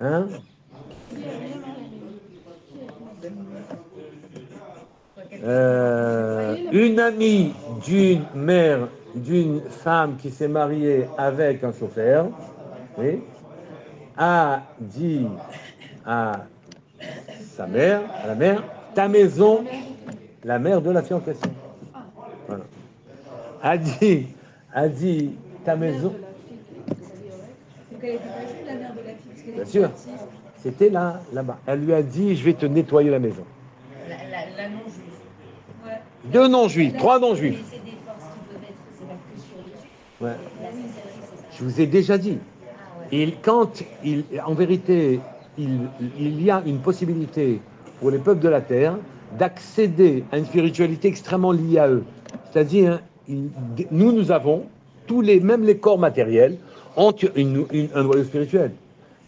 Hein? Une amie d'une femme qui s'est mariée avec un chauffeur, oui, a dit à sa mère, à la mère, ta maison, la mère de la fille en question, voilà, a dit ta maison. Donc elle était pas la mère de la fille. Bien sûr, c'était là-bas. Elle lui a dit, je vais te nettoyer la maison. La non-juive. Ouais. 2 non-juifs, 3 non-juifs. C'est des forces qui peuvent être, c'est pas que sur les juifs. Ouais. La sorcellerie, c'est ça. Je vous ai déjà dit. Et en vérité, il y a une possibilité pour les peuples de la terre d'accéder à une spiritualité extrêmement liée à eux. C'est-à-dire, nous avons, même les corps matériels, ont un noyau spirituel.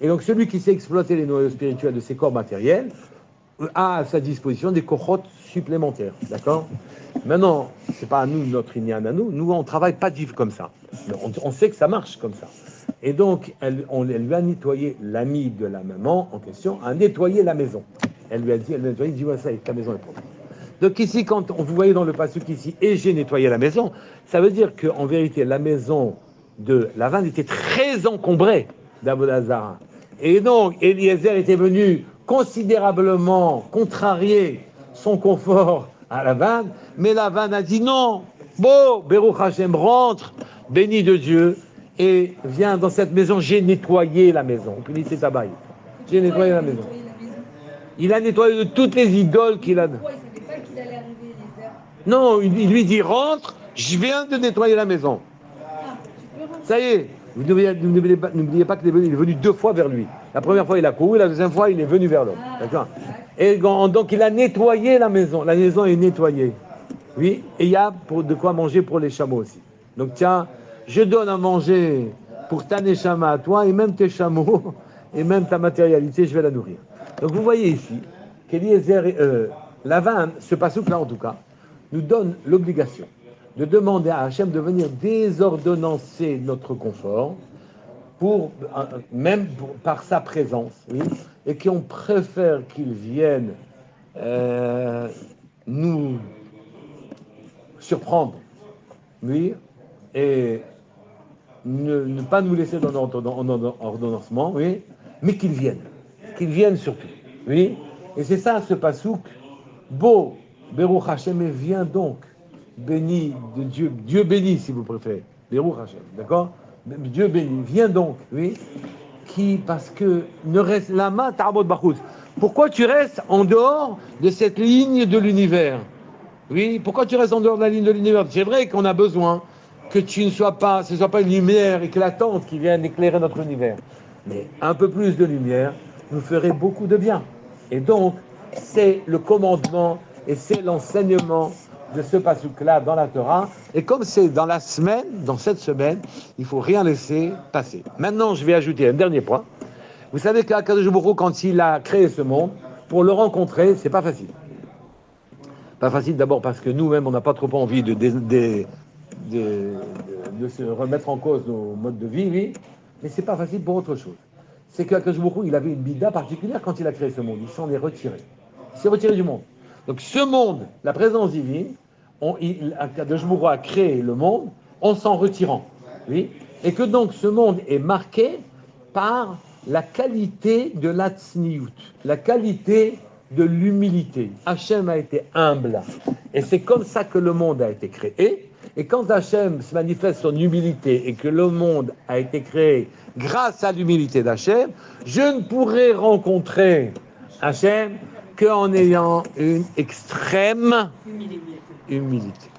Et donc, celui qui sait exploiter les noyaux spirituels de ces corps matériels a à sa disposition des kochot supplémentaire, d'accord? Maintenant, c'est pas à nous, notre Inyan à nous. Nous, on travaille pas comme ça. On sait que ça marche comme ça. Et donc, elle lui a nettoyé, l'ami de la maman en question, a nettoyé la maison. Elle lui a nettoyé, il dit, ouais, ça y est, ta maison est propre. Donc ici, quand vous voyez dans le pasuk ici, et j'ai nettoyé la maison, ça veut dire qu'en vérité, la maison de Lavan était très encombrée d'Avodazara. Et donc, Eliezer était venu considérablement contrarier son confort à Lavan, mais Lavan a dit non, bon, Baruch Hashem, rentre, béni de Dieu, et viens dans cette maison, j'ai nettoyé la maison. Punité tabaï. J'ai nettoyé la maison. Il a nettoyé de toutes les idoles qu'il a. Pourquoi il savait pas qu'il allait arriver, Eliezer? Non, il lui dit rentre, je viens de nettoyer la maison. Ah, tu peux rentrer. Ça y est, vous n'oubliez pas qu'il est venu 2 fois vers lui. La première fois, il a couru, la deuxième fois, il est venu vers l'homme. D'accord? Et donc, il a nettoyé la maison. La maison est nettoyée. Oui, et il y a de quoi manger pour les chameaux aussi. Donc, tiens, je donne à manger pour ta neshama à toi, et même tes chameaux, et même ta matérialité, je vais la nourrir. Donc, vous voyez ici qu'Eliezer, Lavan, ce passouk-là en tout cas, nous donne l'obligation de demander à Hachem de venir désordonnancer notre confort, par sa présence, oui, et qu'on préfère qu'il vienne nous surprendre, oui, et ne pas nous laisser dans notre ordonnancement, oui, mais qu'il vienne surtout, oui, et c'est ça ce passouk, beau, Baruch Hashem, et viens donc, béni de Dieu, Dieu béni si vous préférez, Baruch Hashem, d'accord? Dieu béni, viens donc, oui, parce que ne reste la main Ta'abod Bachut. Pourquoi tu restes en dehors de cette ligne de l'univers? Oui, pourquoi tu restes en dehors de la ligne de l'univers? C'est vrai qu'on a besoin que ce ne soit pas une lumière éclatante qui vienne éclairer notre univers. Mais un peu plus de lumière nous ferait beaucoup de bien. Et donc, c'est le commandement et c'est l'enseignement de ce passouk-là dans la Torah. Et comme c'est dans cette semaine, il ne faut rien laisser passer. Maintenant, je vais ajouter un dernier point. Vous savez qu'Akadosh Baruch Hu, quand il a créé ce monde, pour le rencontrer, c'est pas facile. Pas facile d'abord parce que nous-mêmes, on n'a pas trop envie de se remettre en cause nos modes de vie, oui, mais c'est pas facile pour autre chose. C'est qu'Akadosh Baruch Hu, il avait une bida particulière quand il a créé ce monde. Il s'en est retiré. Il s'est retiré du monde. Donc ce monde, la présence divine, Akadosh Baruch Hu a créé le monde en s'en retirant, oui, et que donc ce monde est marqué par la qualité de l'atzniut, la qualité de l'humilité. Hachem a été humble, et c'est comme ça que le monde a été créé. Et quand Hachem se manifeste son humilité et que le monde a été créé grâce à l'humilité d'Hachem, je ne pourrai rencontrer Hachem qu'en ayant une extrême humilité.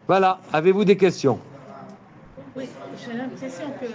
Voilà, avez-vous des questions? Oui, j'ai l'impression que